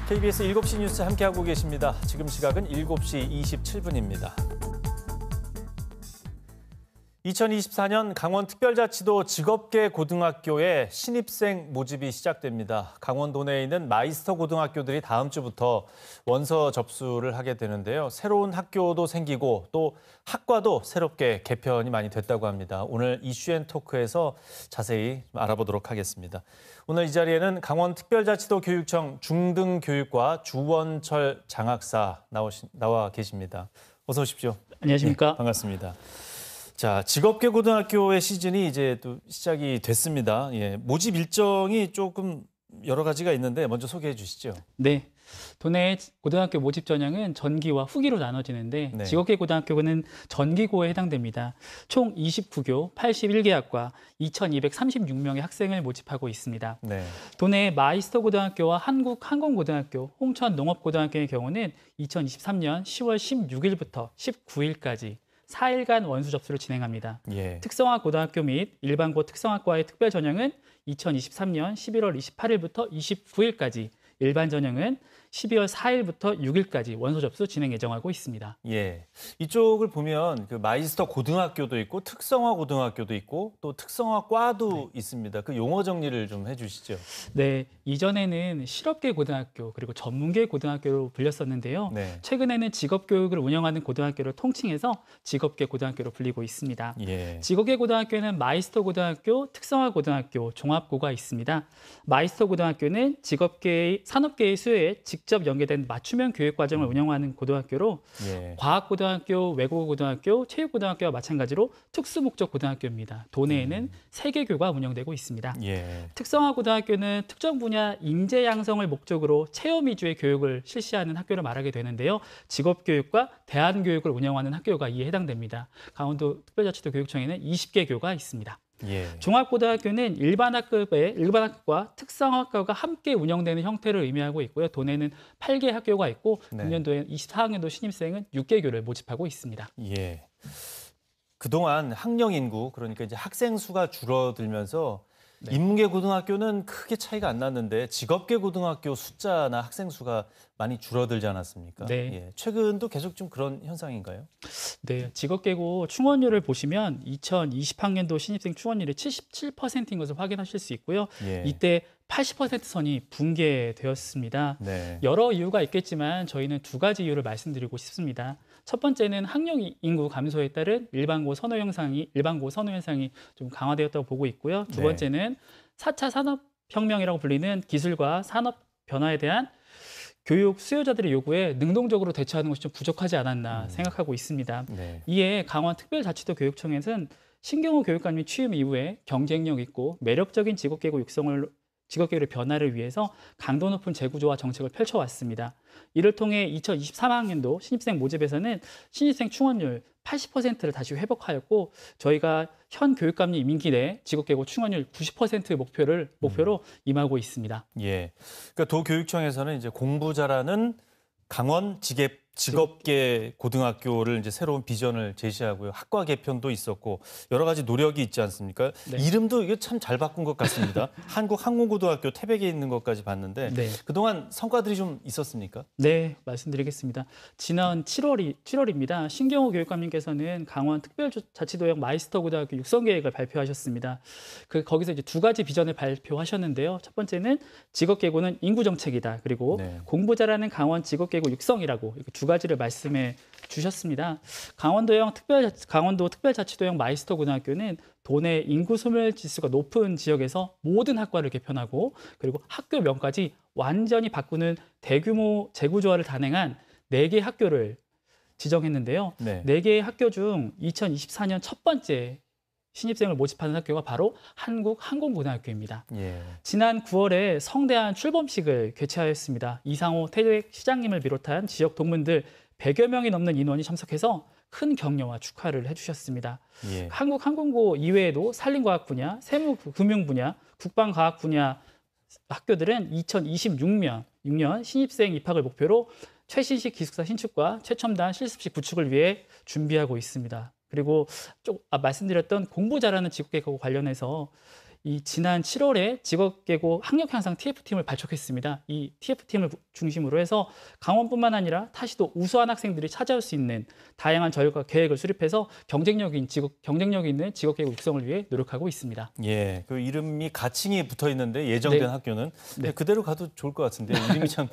KBS 7시 뉴스 함께하고 계십니다. 지금 시각은 7시 27분입니다. 2024년 강원특별자치도 직업계 고등학교에 신입생 모집이 시작됩니다. 강원도 내에 있는 마이스터 고등학교들이 다음 주부터 원서 접수를 하게 되는데요. 새로운 학교도 생기고 또 학과도 새롭게 개편이 많이 됐다고 합니다. 오늘 이슈앤토크에서 자세히 알아보도록 하겠습니다. 오늘 이 자리에는 강원특별자치도 교육청 중등교육과 주원철 장학사 나와 계십니다. 어서 오십시오. 안녕하십니까? 네, 반갑습니다. 자, 직업계 고등학교의 시즌이 이제 또 시작이 됐습니다. 예, 모집 일정이 조금 여러 가지가 있는데 먼저 소개해 주시죠. 네. 도내 고등학교 모집 전형은 전기와 후기로 나눠지는데 네. 직업계 고등학교는 전기고에 해당됩니다. 총 29교 81개 학과 2,236명의 학생을 모집하고 있습니다. 네. 도내 마이스터 고등학교와 한국항공고등학교, 홍천농업고등학교의 경우는 2023년 10월 16일부터 19일까지 4일간 원수 접수를 진행합니다. 예. 특성화 고등학교 및 일반고 특성화과의 특별 전형은 2023년 11월 28일부터 29일까지, 일반 전형은 12월 4일부터 6일까지 원서 접수 진행 예정하고 있습니다. 예. 이쪽을 보면 그 마이스터 고등학교도 있고 특성화 고등학교도 있고 또 특성화 과도 있습니다. 그 용어 정리를 좀 해주시죠. 네, 이전에는 실업계 고등학교 그리고 전문계 고등학교로 불렸었는데요. 네. 최근에는 직업교육을 운영하는 고등학교를 통칭해서 직업계 고등학교로 불리고 있습니다. 예. 직업계 고등학교는 마이스터 고등학교, 특성화 고등학교, 종합고가 있습니다. 마이스터 고등학교는 직업계의 산업계의 수요에 직접 연계된 맞춤형 교육 과정을 운영하는 고등학교로 예. 과학고등학교, 외국어고등학교, 체육고등학교와 마찬가지로 특수목적 고등학교입니다. 도내에는 3개 교가 운영되고 있습니다. 예. 특성화 고등학교는 특정 분야 인재 양성을 목적으로 체험 위주의 교육을 실시하는 학교를 말하게 되는데요. 직업교육과 대안교육을 운영하는 학교가 이에 해당됩니다. 강원도 특별자치도 교육청에는 20개 교가 있습니다. 예. 종합고등학교는 일반학과 특성학과가 함께 운영되는 형태를 의미하고 있고요. 도내는 8개 학교가 있고 네. 금년도에 24학년도 신입생은 6개 교를 모집하고 있습니다. 예. 그동안 학령 인구, 그러니까 이제 학생 수가 줄어들면서 네. 인문계 고등학교는 크게 차이가 안 났는데 직업계 고등학교 숫자나 학생 수가 많이 줄어들지 않았습니까? 네. 예. 최근도 계속 좀 그런 현상인가요? 네, 직업계고 충원율을 보시면 2020학년도 신입생 충원율이 77%인 것을 확인하실 수 있고요. 예. 이때 80% 선이 붕괴되었습니다. 네. 여러 이유가 있겠지만 저희는 2가지 이유를 말씀드리고 싶습니다. 첫 번째는 학령 인구 감소에 따른 일반고 선호 현상이 좀 강화되었다고 보고 있고요. 두 네. 번째는 4차 산업혁명이라고 불리는 기술과 산업 변화에 대한 교육 수요자들의 요구에 능동적으로 대처하는 것이 좀 부족하지 않았나 생각하고 있습니다. 네. 이에 강원특별자치도 교육청에서는 신경호 교육감님 취임 이후에 경쟁력 있고 매력적인 직업계의 변화를 위해서 강도 높은 재구조화 정책을 펼쳐왔습니다. 이를 통해 2023학년도 신입생 모집에서는 신입생 충원율 80%를 다시 회복하였고 저희가 현 교육감님 임기 내 직업계고 충원율 90% 목표로 임하고 있습니다. 예. 그러니까 도교육청에서는 이제 공부 잘하는 강원 직업계 고등학교를 이제 새로운 비전을 제시하고요. 학과 개편도 있었고 여러 가지 노력이 있지 않습니까? 네. 이름도 이게 참 잘 바꾼 것 같습니다. 한국항공고등학교 태백에 있는 것까지 봤는데 네. 그동안 성과들이 좀 있었습니까? 네, 말씀드리겠습니다. 지난 7월입니다. 신경호 교육감님께서는 강원 특별자치도형 마이스터 고등학교 육성 계획을 발표하셨습니다. 거기서 이제 2가지 비전을 발표하셨는데요. 첫 번째는 직업계고는 인구 정책이다. 그리고 네. 공부 잘하는 강원 직업계고 육성이라고 이렇게 2가지를 말씀해 주셨습니다. 강원도 특별자치도형 마이스터 고등학교는 도내 인구 소멸 지수가 높은 지역에서 모든 학과를 개편하고 그리고 학교명까지 완전히 바꾸는 대규모 재구조화를 단행한 4개 학교를 지정했는데요. 네. 4개의 학교 중 2024년 첫 번째 신입생을 모집하는 학교가 바로 한국항공고등학교입니다. 예. 지난 9월에 성대한 출범식을 개최하였습니다. 이상호 태백 시장님을 비롯한 지역 동문들 100여 명이 넘는 인원이 참석해서 큰 격려와 축하를 해주셨습니다. 예. 한국항공고 이외에도 산림과학 분야, 세무금융 분야, 국방과학 분야 학교들은 2026년 신입생 입학을 목표로 최신식 기숙사 신축과 최첨단 실습실 구축을 위해 준비하고 있습니다. 그리고 말씀드렸던 공부 잘하는 직업계고 관련해서 이 지난 7월에 직업계고 학력향상 TF팀을 발족했습니다. 이 TF팀을 중심으로 해서 강원뿐만 아니라 타시도 우수한 학생들이 찾아올 수 있는 다양한 전략과 계획을 수립해서 경쟁력 있는 직업계고 육성을 위해 노력하고 있습니다. 예, 그 이름이 가칭이 붙어 있는데 예정된 네. 학교는 네. 그대로 가도 좋을 것 같은데 이름이 참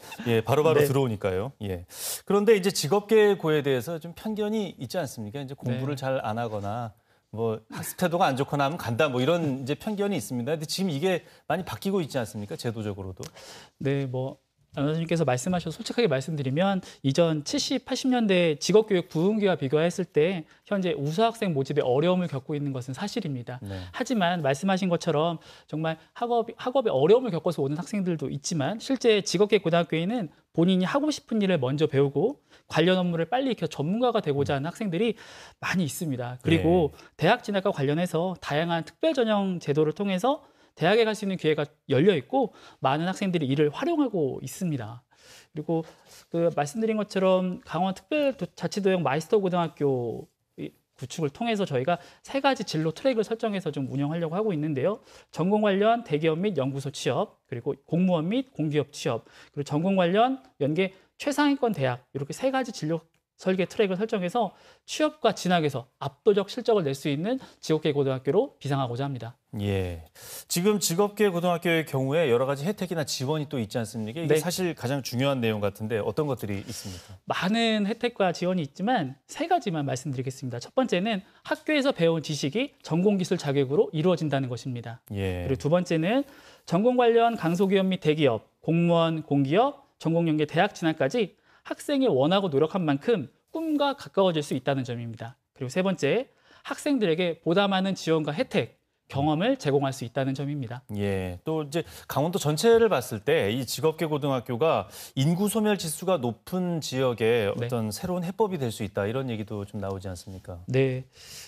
바로바로 네. 들어오니까요. 예. 그런데 이제 직업계고에 대해서 좀 편견이 있지 않습니까? 이제 공부를 네. 잘 안 하거나 뭐 학습 태도가 안 좋거나 하면 간다 뭐 이런 이제 편견이 있습니다. 근데 지금 이게 많이 바뀌고 있지 않습니까? 제도적으로도. 네, 변호사님께서 말씀하셔서 솔직하게 말씀드리면 이전 70, 80년대 직업교육 부흥기와 비교했을 때 현재 우수학생 모집에 어려움을 겪고 있는 것은 사실입니다. 네. 하지만 말씀하신 것처럼 정말 학업에 어려움을 겪어서 오는 학생들도 있지만 실제 직업계 고등학교에는 본인이 하고 싶은 일을 먼저 배우고 관련 업무를 빨리 익혀 전문가가 되고자 하는 학생들이 많이 있습니다. 그리고 대학 진학과 관련해서 다양한 특별 전형 제도를 통해서 대학에 갈 수 있는 기회가 열려 있고 많은 학생들이 이를 활용하고 있습니다. 그리고 그 말씀드린 것처럼 강원 특별자치도형 마이스터 고등학교 구축을 통해서 저희가 3가지 진로 트랙을 설정해서 좀 운영하려고 하고 있는데요. 전공 관련 대기업 및 연구소 취업, 그리고 공무원 및 공기업 취업, 그리고 전공 관련 연계 최상위권 대학 이렇게 3가지 진로 설계 트랙을 설정해서 취업과 진학에서 압도적 실적을 낼 수 있는 직업계 고등학교로 비상하고자 합니다. 예. 지금 직업계 고등학교의 경우에 여러 가지 혜택이나 지원이 또 있지 않습니까? 이게 네. 사실 가장 중요한 내용 같은데 어떤 것들이 있습니까? 많은 혜택과 지원이 있지만 3가지만 말씀드리겠습니다. 첫 번째는 학교에서 배운 지식이 전공기술 자격으로 이루어진다는 것입니다. 예. 그리고 두 번째는 전공 관련 강소기업 및 대기업, 공무원, 공기업, 전공연계 대학 진학까지 학생이 원하고 노력한 만큼 꿈과 가까워질 수 있다는 점입니다. 그리고 세 번째, 학생들에게 보다 많은 지원과 혜택, 경험을 제공할 수 있다는 점입니다. 예. 또 이제 강원도 전체를 봤을 때 이 직업계 고등학교가 인구 소멸 지수가 높은 지역에 네. 어떤 새로운 해법이 될 수 있다 이런 얘기도 좀 나오지 않습니까? 네,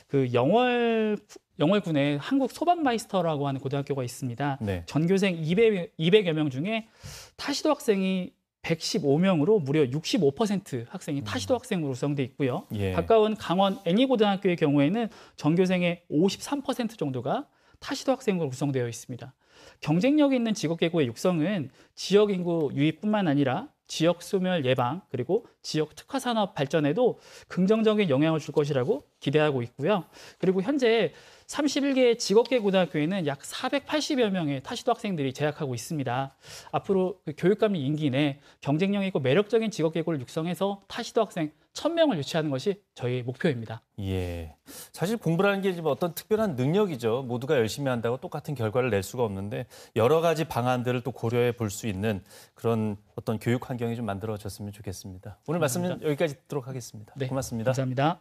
그 영월군에 한국 소방마이스터라고 하는 고등학교가 있습니다. 네. 전교생 200여 명 중에 타시도 학생이 115명으로 무려 65% 학생이 타시도 학생으로 구성돼 있고요. 예. 가까운 강원 애니고등학교의 경우에는 전교생의 53% 정도가 타시도 학생으로 구성되어 있습니다. 경쟁력 있는 직업계고의 육성은 지역 인구 유입뿐만 아니라 지역 소멸 예방 그리고 지역 특화 산업 발전에도 긍정적인 영향을 줄 것이라고 기대하고 있고요. 그리고 현재 31개 직업계 고등학교에는 약 480여 명의 타시도 학생들이 재학하고 있습니다. 앞으로 그 교육감이 임기 내 경쟁력 있고 매력적인 직업계고를 육성해서 타시도 학생 1000명을 유치하는 것이 저희 목표입니다. 예. 사실 공부라는 게 어떤 특별한 능력이죠. 모두가 열심히 한다고 똑같은 결과를 낼 수가 없는데 여러 가지 방안들을 또 고려해 볼 수 있는 그런 어떤 교육 환경이 좀 만들어졌으면 좋겠습니다. 오늘 말씀은 여기까지 듣도록 하겠습니다. 네, 고맙습니다. 감사합니다.